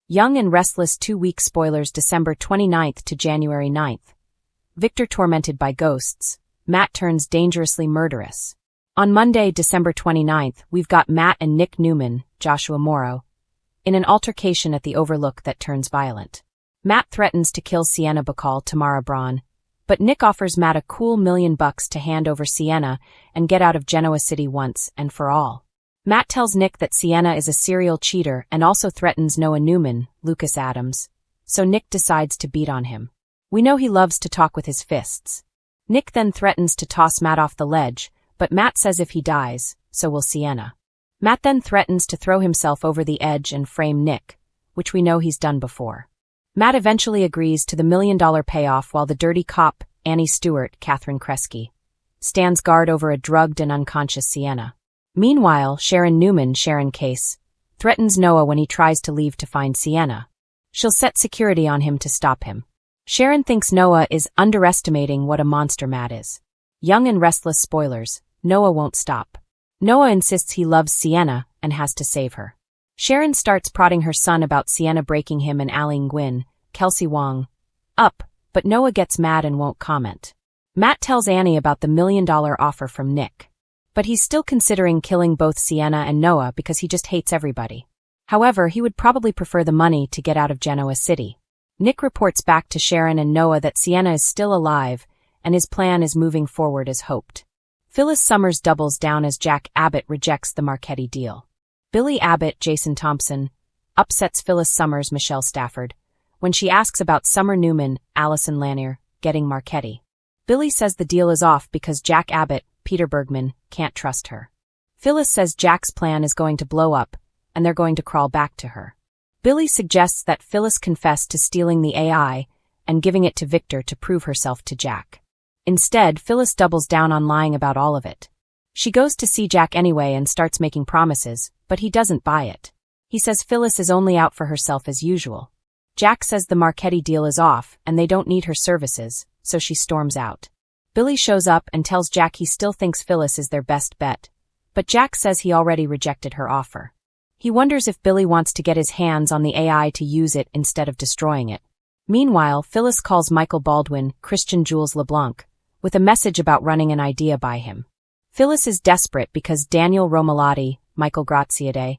Young and Restless 2-week spoilers December 29th to January 9th. Victor tormented by ghosts. Matt turns dangerously murderous. On Monday, December 29th, we've got Matt and Nick Newman, Joshua Morrow, in an altercation at the Overlook that turns violent. Matt threatens to kill Sienna Bacall, Tamara Braun, but Nick offers Matt a cool $1 million to hand over Sienna and get out of Genoa City once and for all. Matt tells Nick that Sienna is a serial cheater and also threatens Noah Newman, Lucas Adams, so Nick decides to beat on him. We know he loves to talk with his fists. Nick then threatens to toss Matt off the ledge, but Matt says if he dies, so will Sienna. Matt then threatens to throw himself over the edge and frame Nick, which we know he's done before. Matt eventually agrees to the $1 million payoff while the dirty cop, Annie Stewart, Catherine Kresge, stands guard over a drugged and unconscious Sienna. Meanwhile, Sharon Newman, Sharon Case, threatens Noah when he tries to leave to find Sienna. She'll set security on him to stop him. Sharon thinks Noah is underestimating what a monster Matt is. Young and Restless spoilers. Noah won't stop. Noah insists he loves Sienna and has to save her. Sharon starts prodding her son about Sienna breaking him and Aline Gwynn, Kelsey Wong, up, but Noah gets mad and won't comment. Matt tells Annie about the $1 million offer from Nick. But he's still considering killing both Sienna and Noah because he just hates everybody. However, he would probably prefer the money to get out of Genoa City. Nick reports back to Sharon and Noah that Sienna is still alive and his plan is moving forward as hoped. Phyllis Summers doubles down as Jack Abbott rejects the Marchetti deal. Billy Abbott, Jason Thompson, upsets Phyllis Summers, Michelle Stafford, when she asks about Summer Newman, Allison Lanier, getting Marchetti. Billy says the deal is off because Jack Abbott, Peter Bergman, can't trust her. Phyllis says Jack's plan is going to blow up, and they're going to crawl back to her. Billy suggests that Phyllis confess to stealing the AI and giving it to Victor to prove herself to Jack. Instead, Phyllis doubles down on lying about all of it. She goes to see Jack anyway and starts making promises, but he doesn't buy it. He says Phyllis is only out for herself as usual. Jack says the Marchetti deal is off and they don't need her services, so she storms out. Billy shows up and tells Jack he still thinks Phyllis is their best bet, but Jack says he already rejected her offer. He wonders if Billy wants to get his hands on the AI to use it instead of destroying it. Meanwhile, Phyllis calls Michael Baldwin, Christian Jules LeBlanc, with a message about running an idea by him. Phyllis is desperate because Daniel Romalotti, Michael Graziade,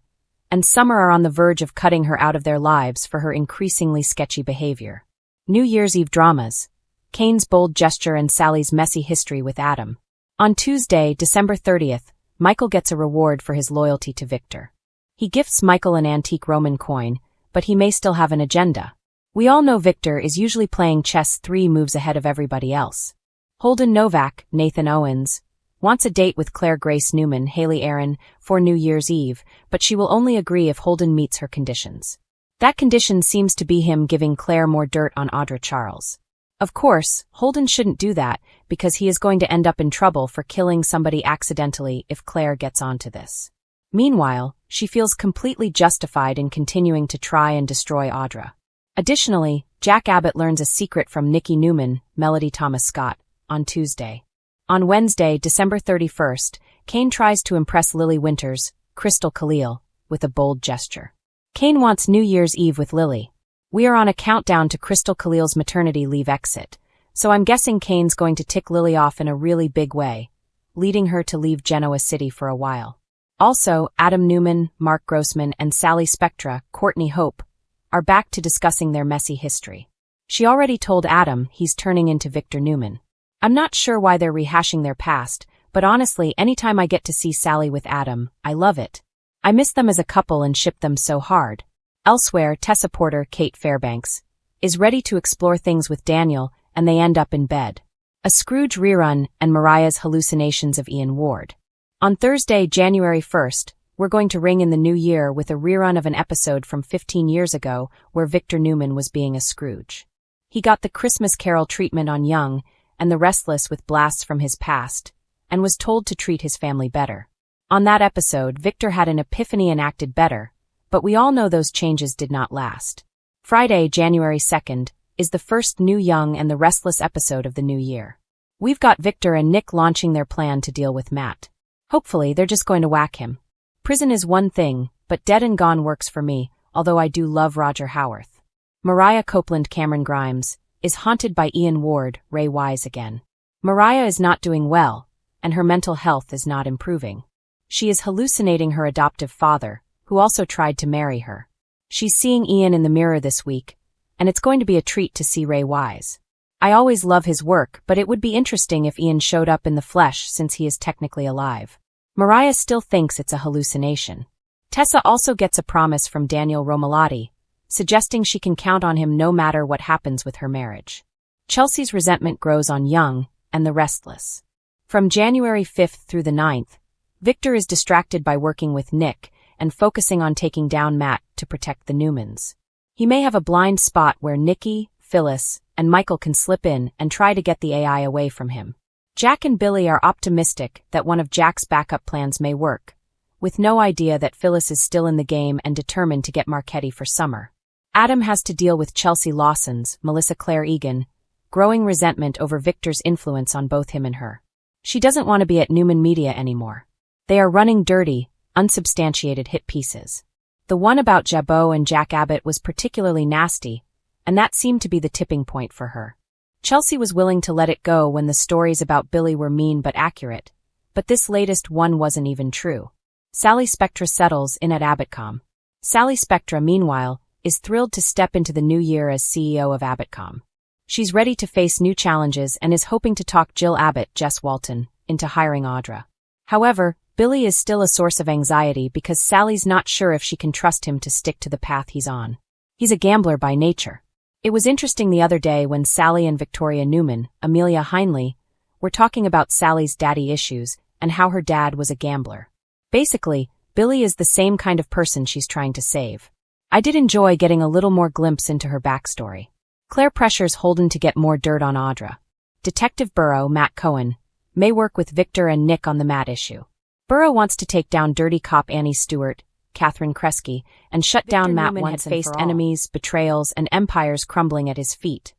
and Summer are on the verge of cutting her out of their lives for her increasingly sketchy behavior. New Year's Eve dramas. Kane's bold gesture and Sally's messy history with Adam. On Tuesday, December 30th, Michael gets a reward for his loyalty to Victor. He gifts Michael an antique Roman coin, but he may still have an agenda. We all know Victor is usually playing chess 3 moves ahead of everybody else. Holden Novak, Nathan Owens, wants a date with Claire Grace Newman, Haley Aaron, for New Year's Eve, but she will only agree if Holden meets her conditions. That condition seems to be him giving Claire more dirt on Audra Charles. Of course, Holden shouldn't do that because he is going to end up in trouble for killing somebody accidentally if Claire gets onto this. Meanwhile, she feels completely justified in continuing to try and destroy Audra. Additionally, Jack Abbott learns a secret from Nikki Newman, Melody Thomas Scott, on Tuesday. On Wednesday, December 31st, Kane tries to impress Lily Winters, Crystal Khalil, with a bold gesture. Kane wants New Year's Eve with Lily. We are on a countdown to Crystal Khalil's maternity leave exit, so I'm guessing Kane's going to tick Lily off in a really big way, leading her to leave Genoa City for a while. Also, Adam Newman, Mark Grossman, and Sally Spectra, Courtney Hope, are back to discussing their messy history. She already told Adam he's turning into Victor Newman. I'm not sure why they're rehashing their past, but honestly, anytime I get to see Sally with Adam, I love it. I miss them as a couple and ship them so hard. Elsewhere, Tessa Porter, Kate Fairbanks, is ready to explore things with Daniel, and they end up in bed. A Scrooge rerun and Mariah's hallucinations of Ian Ward. On Thursday, January 1st, we're going to ring in the new year with a rerun of an episode from 15 years ago where Victor Newman was being a Scrooge. He got the Christmas Carol treatment on Young and the Restless with blasts from his past, and was told to treat his family better. On that episode, Victor had an epiphany and acted better, but we all know those changes did not last. Friday, January 2nd, is the first new Young and the Restless episode of the new year. We've got Victor and Nick launching their plan to deal with Matt. Hopefully, they're just going to whack him. Prison is one thing, but Dead and Gone works for me, although I do love Roger Howarth. Mariah Copeland Cameron Grimes is haunted by Ian Ward, Ray Wise again. Mariah is not doing well, and her mental health is not improving. She is hallucinating her adoptive father, who also tried to marry her. She's seeing Ian in the mirror this week, and it's going to be a treat to see Ray Wise. I always love his work, but it would be interesting if Ian showed up in the flesh since he is technically alive. Mariah still thinks it's a hallucination. Tessa also gets a promise from Daniel Romalotti, suggesting she can count on him no matter what happens with her marriage. Chelsea's resentment grows on Young and the Restless. From January 5th through the 9th, Victor is distracted by working with Nick and focusing on taking down Matt to protect the Newmans. He may have a blind spot where Nikki, Phyllis, and Michael can slip in and try to get the AI away from him. Jack and Billy are optimistic that one of Jack's backup plans may work, with no idea that Phyllis is still in the game and determined to get Marchetti for summer. Adam has to deal with Chelsea Lawson's, Melissa Claire Egan, growing resentment over Victor's influence on both him and her. She doesn't want to be at Newman Media anymore. They are running dirty, unsubstantiated hit pieces. The one about Jabot and Jack Abbott was particularly nasty, and that seemed to be the tipping point for her. Chelsea was willing to let it go when the stories about Billy were mean but accurate, but this latest one wasn't even true. Sally Spectra settles in at Abbottcom. Sally Spectra, meanwhile, is thrilled to step into the new year as CEO of Abbottcom. She's ready to face new challenges and is hoping to talk Jill Abbott, Jess Walton, into hiring Audra. However, Billy is still a source of anxiety because Sally's not sure if she can trust him to stick to the path he's on. He's a gambler by nature. It was interesting the other day when Sally and Victoria Newman, Amelia Heinley, were talking about Sally's daddy issues and how her dad was a gambler. Basically, Billy is the same kind of person she's trying to save. I did enjoy getting a little more glimpse into her backstory. Claire pressures Holden to get more dirt on Audra. Detective Burrow, Matt Cohen, may work with Victor and Nick on the Matt issue. Burrow wants to take down dirty cop Annie Stewart, Catherine Kresge, and shut down Matt. Once had faced enemies, betrayals, and empires crumbling at his feet.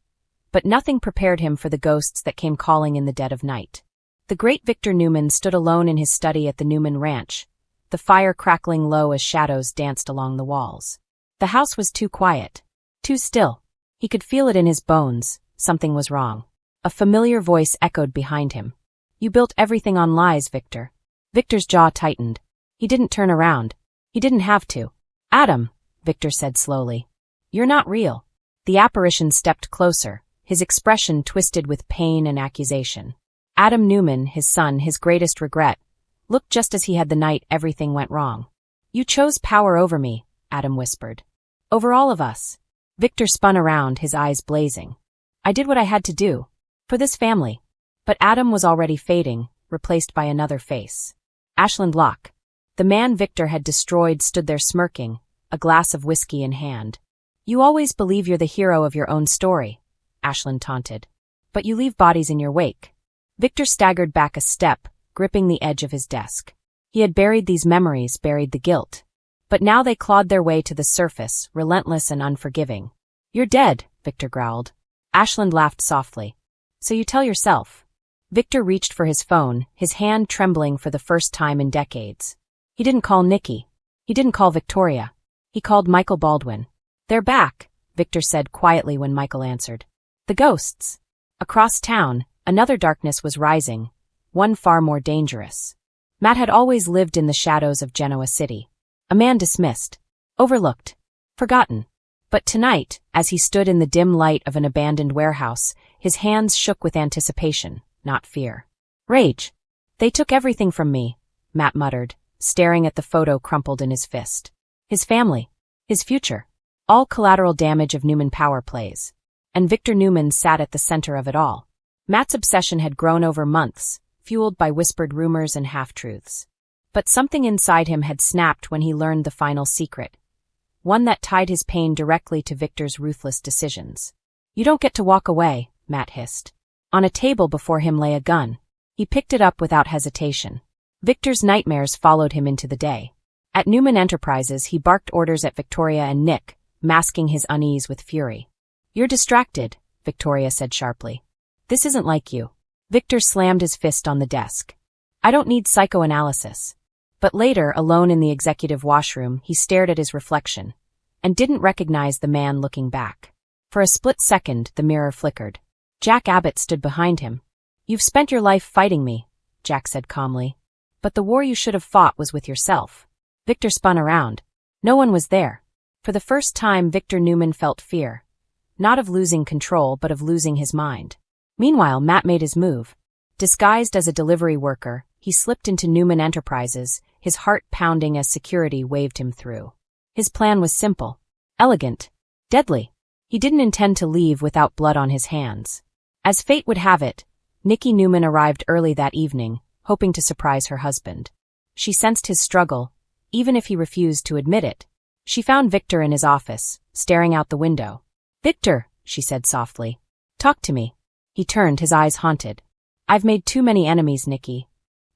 But nothing prepared him for the ghosts that came calling in the dead of night. The great Victor Newman stood alone in his study at the Newman Ranch, the fire crackling low as shadows danced along the walls. The house was too quiet, too still. He could feel it in his bones. Something was wrong. A familiar voice echoed behind him. "You built everything on lies, Victor." Victor's jaw tightened. He didn't turn around. He didn't have to. "Adam," Victor said slowly. "You're not real." The apparition stepped closer, his expression twisted with pain and accusation. Adam Newman, his son, his greatest regret, looked just as he had the night everything went wrong. "You chose power over me," Adam whispered. "Over all of us." Victor spun around, his eyes blazing. "I did what I had to do. For this family." But Adam was already fading, replaced by another face. Ashland Locke. The man Victor had destroyed stood there smirking, a glass of whiskey in hand. "You always believe you're the hero of your own story," Ashland taunted. "But you leave bodies in your wake." Victor staggered back a step, gripping the edge of his desk. He had buried these memories, buried the guilt. But now they clawed their way to the surface, relentless and unforgiving. "You're dead," Victor growled. Ashland laughed softly. "So you tell yourself." Victor reached for his phone, his hand trembling for the first time in decades. He didn't call Nikki. He didn't call Victoria. He called Michael Baldwin. "They're back," Victor said quietly when Michael answered. "The ghosts." Across town, another darkness was rising, one far more dangerous. Matt had always lived in the shadows of Genoa City. A man dismissed, overlooked, forgotten. But tonight, as he stood in the dim light of an abandoned warehouse, his hands shook with anticipation, not fear. Rage. "They took everything from me," Matt muttered, staring at the photo crumpled in his fist. His family. His future. All collateral damage of Newman power plays. And Victor Newman sat at the center of it all. Matt's obsession had grown over months, fueled by whispered rumors and half-truths. But something inside him had snapped when he learned the final secret. One that tied his pain directly to Victor's ruthless decisions. "You don't get to walk away," Matt hissed. On a table before him lay a gun. He picked it up without hesitation. Victor's nightmares followed him into the day. At Newman Enterprises, he barked orders at Victoria and Nick, masking his unease with fury. "You're distracted," Victoria said sharply. "This isn't like you." Victor slammed his fist on the desk. "I don't need psychoanalysis." But later, alone in the executive washroom, he stared at his reflection. and didn't recognize the man looking back. For a split second, the mirror flickered. Jack Abbott stood behind him. "You've spent your life fighting me," Jack said calmly. "But the war you should have fought was with yourself." Victor spun around. No one was there. For the first time, Victor Newman felt fear. Not of losing control, but of losing his mind. Meanwhile, Matt made his move. Disguised as a delivery worker, he slipped into Newman Enterprises, his heart pounding as security waved him through. His plan was simple, elegant, deadly. He didn't intend to leave without blood on his hands. As fate would have it, Nikki Newman arrived early that evening, hoping to surprise her husband. She sensed his struggle, even if he refused to admit it. She found Victor in his office, staring out the window. "Victor," she said softly. "Talk to me." He turned, his eyes haunted. "I've made too many enemies, Nikki."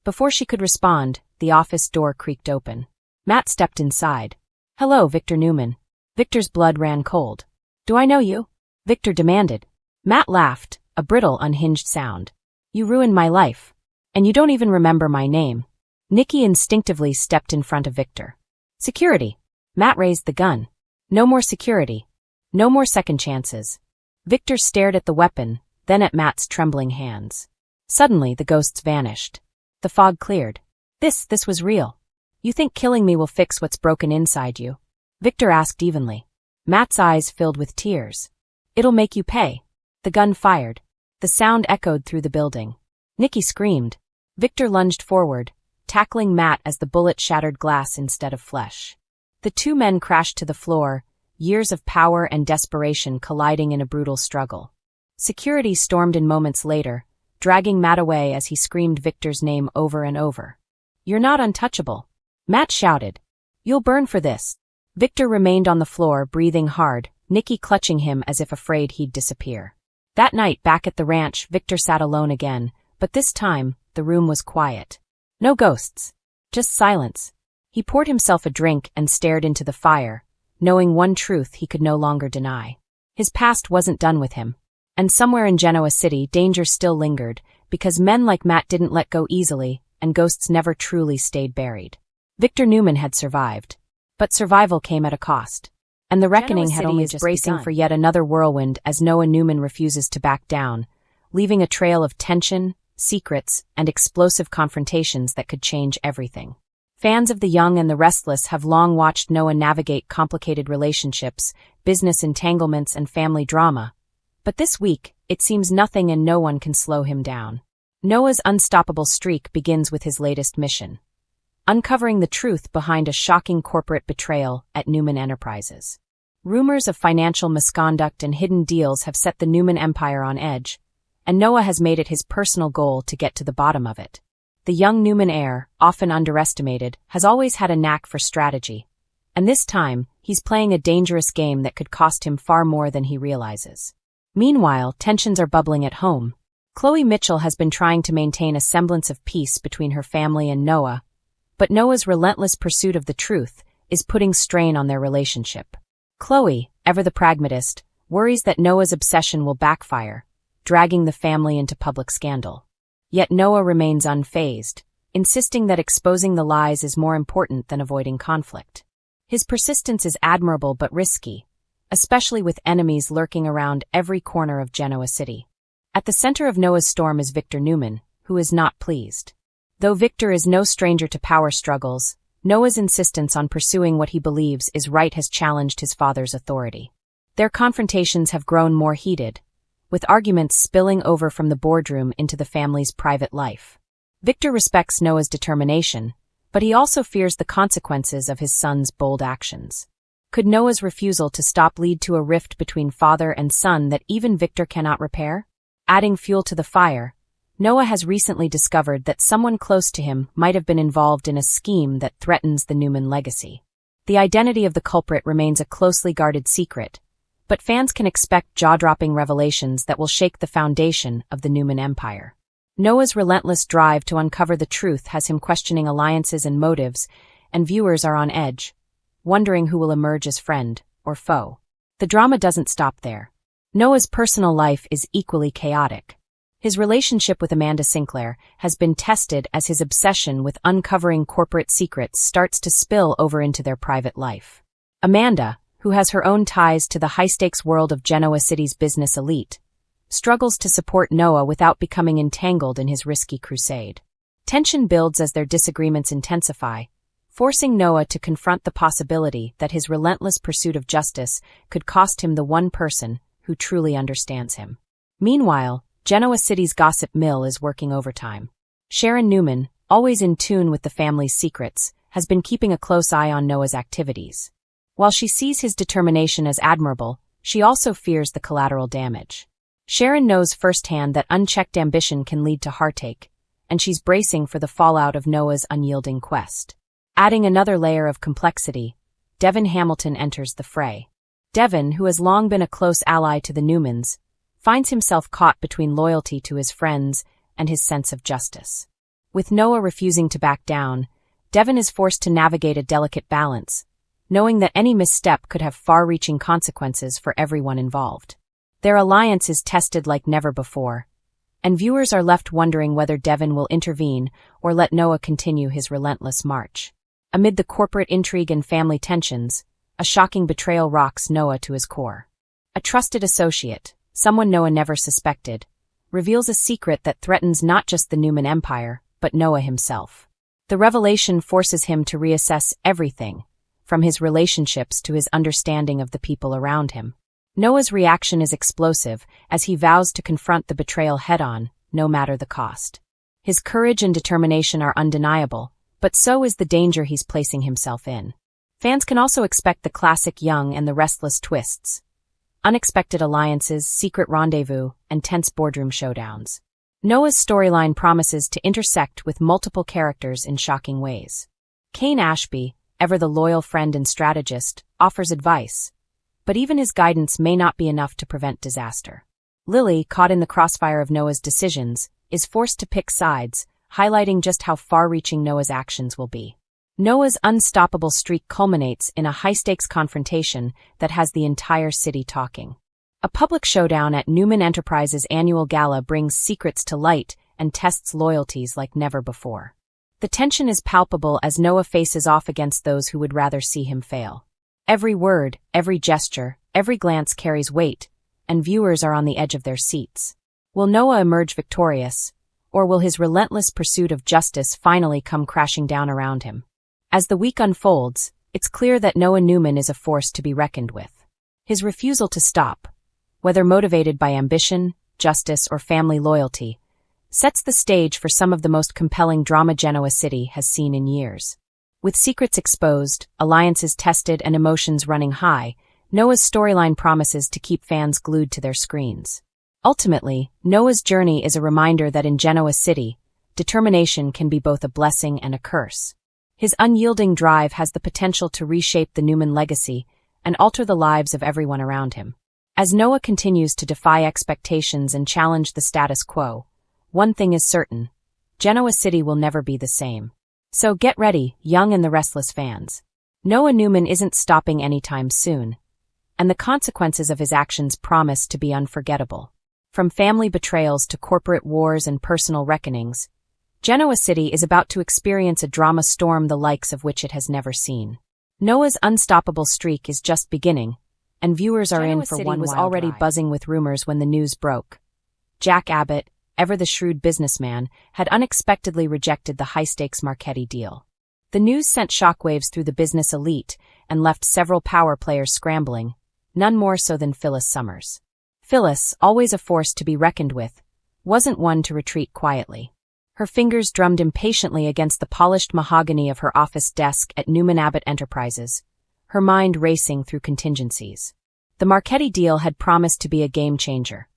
Before she could respond, the office door creaked open. Matt stepped inside. "Hello, Victor Newman." Victor's blood ran cold. "Do I know you?" Victor demanded. Matt laughed, a brittle, unhinged sound. "You ruined my life. And you don't even remember my name." Nikki instinctively stepped in front of Victor. "Security." Matt raised the gun. "No more security. No more second chances." Victor stared at the weapon, then at Matt's trembling hands. Suddenly, the ghosts vanished. The fog cleared. This was real. "You think killing me will fix what's broken inside you?" Victor asked evenly. Matt's eyes filled with tears. "It'll make you pay." The gun fired. The sound echoed through the building. Nikki screamed. Victor lunged forward, tackling Matt as the bullet shattered glass instead of flesh. The two men crashed to the floor, years of power and desperation colliding in a brutal struggle. Security stormed in moments later, dragging Matt away as he screamed Victor's name over and over. "You're not untouchable," Matt shouted. "You'll burn for this." Victor remained on the floor, breathing hard, Nikki clutching him as if afraid he'd disappear. That night, back at the ranch, Victor sat alone again, but this time, the room was quiet. No ghosts. Just silence. He poured himself a drink and stared into the fire, knowing one truth he could no longer deny. His past wasn't done with him. And somewhere in Genoa City, danger still lingered, because men like Matt didn't let go easily, and ghosts never truly stayed buried. Victor Newman had survived. But survival came at a cost. And the reckoning had only just bracing for yet another whirlwind as Noah Newman refuses to back down, leaving a trail of tension, secrets, and explosive confrontations that could change everything. Fans of The Young and the Restless have long watched Noah navigate complicated relationships, business entanglements, and family drama. But this week, it seems nothing and no one can slow him down. Noah's unstoppable streak begins with his latest mission: uncovering the truth behind a shocking corporate betrayal at Newman Enterprises. Rumors of financial misconduct and hidden deals have set the Newman empire on edge, and Noah has made it his personal goal to get to the bottom of it. The young Newman heir, often underestimated, has always had a knack for strategy, and this time, he's playing a dangerous game that could cost him far more than he realizes. Meanwhile, tensions are bubbling at home. Chloe Mitchell has been trying to maintain a semblance of peace between her family and Noah, but Noah's relentless pursuit of the truth is putting strain on their relationship. Chloe, ever the pragmatist, worries that Noah's obsession will backfire, dragging the family into public scandal. Yet Noah remains unfazed, insisting that exposing the lies is more important than avoiding conflict. His persistence is admirable but risky, especially with enemies lurking around every corner of Genoa City. At the center of Noah's storm is Victor Newman, who is not pleased. Though Victor is no stranger to power struggles, Noah's insistence on pursuing what he believes is right has challenged his father's authority. Their confrontations have grown more heated, with arguments spilling over from the boardroom into the family's private life. Victor respects Noah's determination, but he also fears the consequences of his son's bold actions. Could Noah's refusal to stop lead to a rift between father and son that even Victor cannot repair? Adding fuel to the fire, Noah has recently discovered that someone close to him might have been involved in a scheme that threatens the Newman legacy. The identity of the culprit remains a closely guarded secret, but fans can expect jaw-dropping revelations that will shake the foundation of the Newman empire. Noah's relentless drive to uncover the truth has him questioning alliances and motives, and viewers are on edge, wondering who will emerge as friend or foe. The drama doesn't stop there. Noah's personal life is equally chaotic. His relationship with Amanda Sinclair has been tested as his obsession with uncovering corporate secrets starts to spill over into their private life. Amanda, who has her own ties to the high-stakes world of Genoa City's business elite, struggles to support Noah without becoming entangled in his risky crusade. Tension builds as their disagreements intensify, forcing Noah to confront the possibility that his relentless pursuit of justice could cost him the one person who truly understands him. Meanwhile, Genoa City's gossip mill is working overtime. Sharon Newman, always in tune with the family's secrets, has been keeping a close eye on Noah's activities. While she sees his determination as admirable, she also fears the collateral damage. Sharon knows firsthand that unchecked ambition can lead to heartache, and she's bracing for the fallout of Noah's unyielding quest. Adding another layer of complexity, Devin Hamilton enters the fray. Devin, who has long been a close ally to the Newmans, finds himself caught between loyalty to his friends and his sense of justice. With Noah refusing to back down, Devin is forced to navigate a delicate balance, knowing that any misstep could have far-reaching consequences for everyone involved. Their alliance is tested like never before, and viewers are left wondering whether Devin will intervene or let Noah continue his relentless march. Amid the corporate intrigue and family tensions, a shocking betrayal rocks Noah to his core. A trusted associate, someone Noah never suspected, reveals a secret that threatens not just the Newman empire, but Noah himself. The revelation forces him to reassess everything, from his relationships to his understanding of the people around him. Noah's reaction is explosive as he vows to confront the betrayal head-on, no matter the cost. His courage and determination are undeniable, but so is the danger he's placing himself in. Fans can also expect the classic Young and the Restless twists, unexpected alliances, secret rendezvous, and tense boardroom showdowns. Noah's storyline promises to intersect with multiple characters in shocking ways. Kane Ashby, ever the loyal friend and strategist, offers advice, but even his guidance may not be enough to prevent disaster. Lily, caught in the crossfire of Noah's decisions, is forced to pick sides, highlighting just how far-reaching Noah's actions will be. Noah's unstoppable streak culminates in a high-stakes confrontation that has the entire city talking. A public showdown at Newman Enterprises' annual gala brings secrets to light and tests loyalties like never before. The tension is palpable as Noah faces off against those who would rather see him fail. Every word, every gesture, every glance carries weight, and viewers are on the edge of their seats. Will Noah emerge victorious, or will his relentless pursuit of justice finally come crashing down around him? As the week unfolds, it's clear that Noah Newman is a force to be reckoned with. His refusal to stop, whether motivated by ambition, justice, or family loyalty, sets the stage for some of the most compelling drama Genoa City has seen in years. With secrets exposed, alliances tested, and emotions running high, Noah's storyline promises to keep fans glued to their screens. Ultimately, Noah's journey is a reminder that in Genoa City, determination can be both a blessing and a curse. His unyielding drive has the potential to reshape the Newman legacy and alter the lives of everyone around him. As Noah continues to defy expectations and challenge the status quo, one thing is certain: Genoa City will never be the same. So get ready, Young and the Restless fans. Noah Newman isn't stopping anytime soon, and the consequences of his actions promise to be unforgettable. From family betrayals to corporate wars and personal reckonings, Genoa City is about to experience a drama storm the likes of which it has never seen. Noah's unstoppable streak is just beginning, and viewers are in for one was already buzzing with rumors when the news broke. Jack Abbott, ever the shrewd businessman, had unexpectedly rejected the high-stakes Marchetti deal. The news sent shockwaves through the business elite and left several power players scrambling, none more so than Phyllis Summers. Phyllis, always a force to be reckoned with, wasn't one to retreat quietly. Her fingers drummed impatiently against the polished mahogany of her office desk at Newman Abbott Enterprises, her mind racing through contingencies. The Marchetti deal had promised to be a game-changer,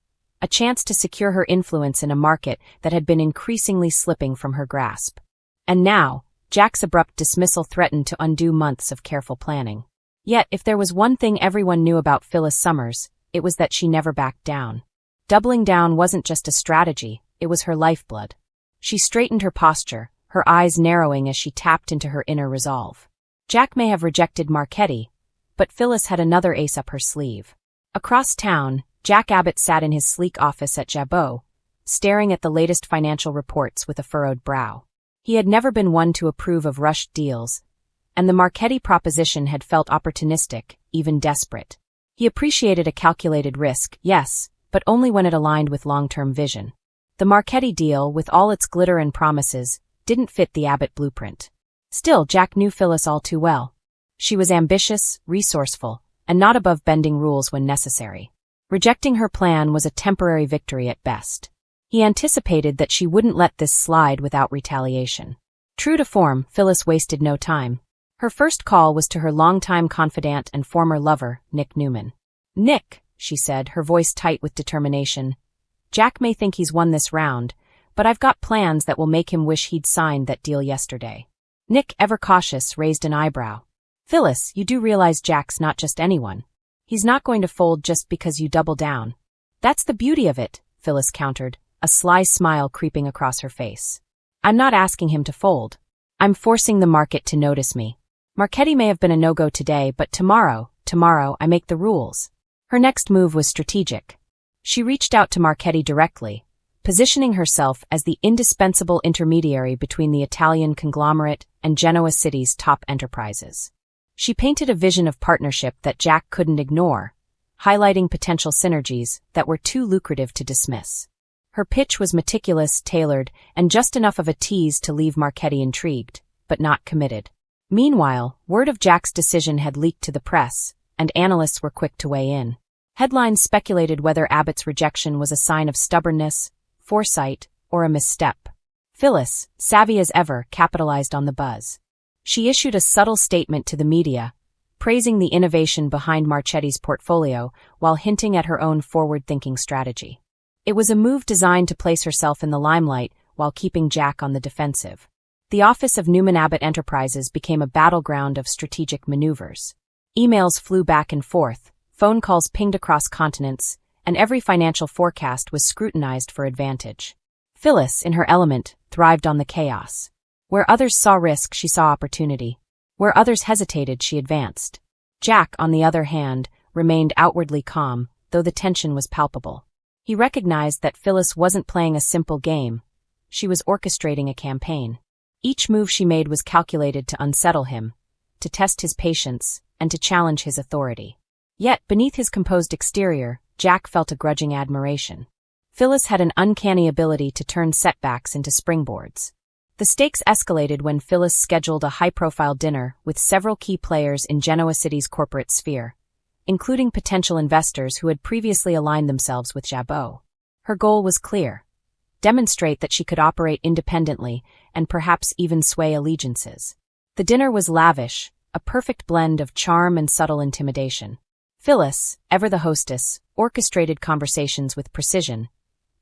a chance to secure her influence in a market that had been increasingly slipping from her grasp. And now, Jack's abrupt dismissal threatened to undo months of careful planning. Yet, if there was one thing everyone knew about Phyllis Summers, it was that she never backed down. Doubling down wasn't just a strategy, it was her lifeblood. She straightened her posture, her eyes narrowing as she tapped into her inner resolve. Jack may have rejected Marchetti, but Phyllis had another ace up her sleeve. Across town, Jack Abbott sat in his sleek office at Jabot, staring at the latest financial reports with a furrowed brow. He had never been one to approve of rushed deals, and the Marchetti proposition had felt opportunistic, even desperate. He appreciated a calculated risk, yes, but only when it aligned with long-term vision. The Marchetti deal, with all its glitter and promises, didn't fit the Abbott blueprint. Still, Jack knew Phyllis all too well. She was ambitious, resourceful, and not above bending rules when necessary. Rejecting her plan was a temporary victory at best. He anticipated that she wouldn't let this slide without retaliation. True to form, Phyllis wasted no time. Her first call was to her longtime confidant and former lover, Nick Newman. "Nick," she said, her voice tight with determination, "Jack may think he's won this round, but I've got plans that will make him wish he'd signed that deal yesterday." Nick, ever cautious, raised an eyebrow. "Phyllis, you do realize Jack's not just anyone. He's not going to fold just because you double down." "That's the beauty of it," Phyllis countered, a sly smile creeping across her face. "I'm not asking him to fold. I'm forcing the market to notice me. Marchetti may have been a no-go today, but tomorrow I make the rules." Her next move was strategic. She reached out to Marchetti directly, positioning herself as the indispensable intermediary between the Italian conglomerate and Genoa City's top enterprises. She painted a vision of partnership that Jack couldn't ignore, highlighting potential synergies that were too lucrative to dismiss. Her pitch was meticulous, tailored, and just enough of a tease to leave Marchetti intrigued, but not committed. Meanwhile, word of Jack's decision had leaked to the press, and analysts were quick to weigh in. Headlines speculated whether Abbott's rejection was a sign of stubbornness, foresight, or a misstep. Phyllis, savvy as ever, capitalized on the buzz. She issued a subtle statement to the media, praising the innovation behind Marchetti's portfolio while hinting at her own forward-thinking strategy. It was a move designed to place herself in the limelight while keeping Jack on the defensive. The office of Newman Abbott Enterprises became a battleground of strategic maneuvers. Emails flew back and forth, phone calls pinged across continents, and every financial forecast was scrutinized for advantage. Phyllis, in her element, thrived on the chaos. Where others saw risk, she saw opportunity. Where others hesitated, she advanced. Jack, on the other hand, remained outwardly calm, though the tension was palpable. He recognized that Phyllis wasn't playing a simple game. She was orchestrating a campaign. Each move she made was calculated to unsettle him, to test his patience, and to challenge his authority. Yet, beneath his composed exterior, Jack felt a grudging admiration. Phyllis had an uncanny ability to turn setbacks into springboards. The stakes escalated when Phyllis scheduled a high-profile dinner with several key players in Genoa City's corporate sphere, including potential investors who had previously aligned themselves with Jabot. Her goal was clear: demonstrate that she could operate independently and perhaps even sway allegiances. The dinner was lavish, a perfect blend of charm and subtle intimidation. Phyllis, ever the hostess, orchestrated conversations with precision,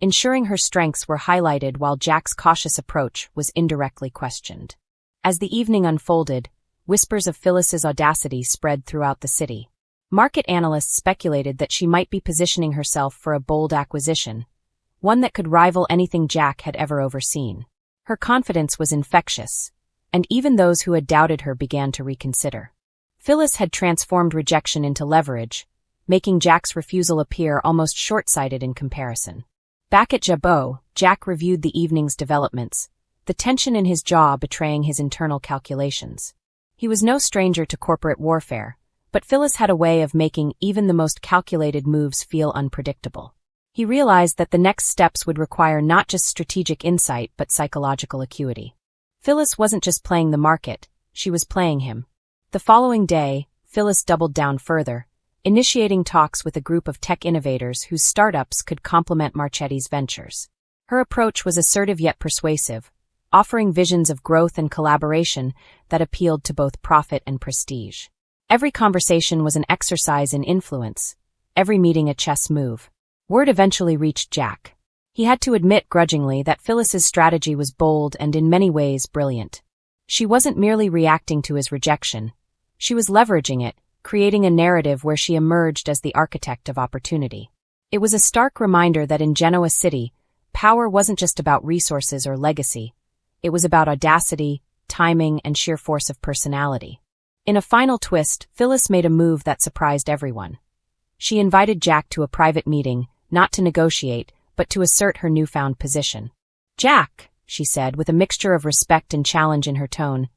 ensuring her strengths were highlighted while Jack's cautious approach was indirectly questioned. As the evening unfolded, whispers of Phyllis's audacity spread throughout the city. Market analysts speculated that she might be positioning herself for a bold acquisition, one that could rival anything Jack had ever overseen. Her confidence was infectious, and even those who had doubted her began to reconsider. Phyllis had transformed rejection into leverage, making Jack's refusal appear almost short-sighted in comparison. Back at Jabot, Jack reviewed the evening's developments, the tension in his jaw betraying his internal calculations. He was no stranger to corporate warfare, but Phyllis had a way of making even the most calculated moves feel unpredictable. He realized that the next steps would require not just strategic insight but psychological acuity. Phyllis wasn't just playing the market, she was playing him. The following day, Phyllis doubled down further, initiating talks with a group of tech innovators whose startups could complement Marchetti's ventures. Her approach was assertive yet persuasive, offering visions of growth and collaboration that appealed to both profit and prestige. Every conversation was an exercise in influence, every meeting a chess move. Word eventually reached Jack. He had to admit grudgingly that Phyllis's strategy was bold and in many ways brilliant. She wasn't merely reacting to his rejection. She was leveraging it, creating a narrative where she emerged as the architect of opportunity. It was a stark reminder that in Genoa City, power wasn't just about resources or legacy. It was about audacity, timing, and sheer force of personality. In a final twist, Phyllis made a move that surprised everyone. She invited Jack to a private meeting, not to negotiate, but to assert her newfound position. "Jack," she said, with a mixture of respect and challenge in her tone,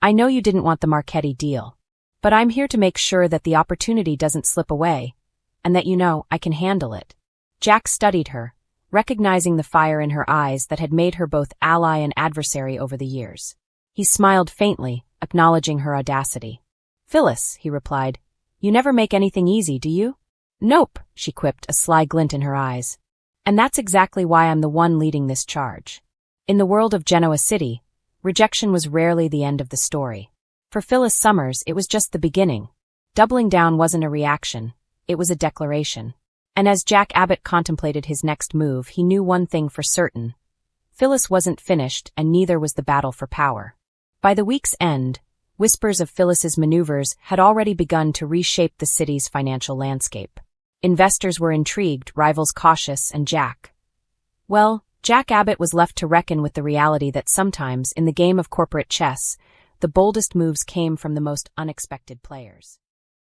I know you didn't want the Marchetti deal, but I'm here to make sure that the opportunity doesn't slip away, and that you know I can handle it." Jack studied her, recognizing the fire in her eyes that had made her both ally and adversary over the years. He smiled faintly, acknowledging her audacity. "Phyllis," he replied, "you never make anything easy, do you?" "Nope," she quipped, a sly glint in her eyes. "And that's exactly why I'm the one leading this charge." In the world of Genoa City, rejection was rarely the end of the story. For Phyllis Summers, it was just the beginning. Doubling down wasn't a reaction, it was a declaration. And as Jack Abbott contemplated his next move, he knew one thing for certain. Phyllis wasn't finished, and neither was the battle for power. By the week's end, whispers of Phyllis's maneuvers had already begun to reshape the city's financial landscape. Investors were intrigued, rivals cautious, and Jack Abbott was left to reckon with the reality that sometimes, in the game of corporate chess, the boldest moves came from the most unexpected players.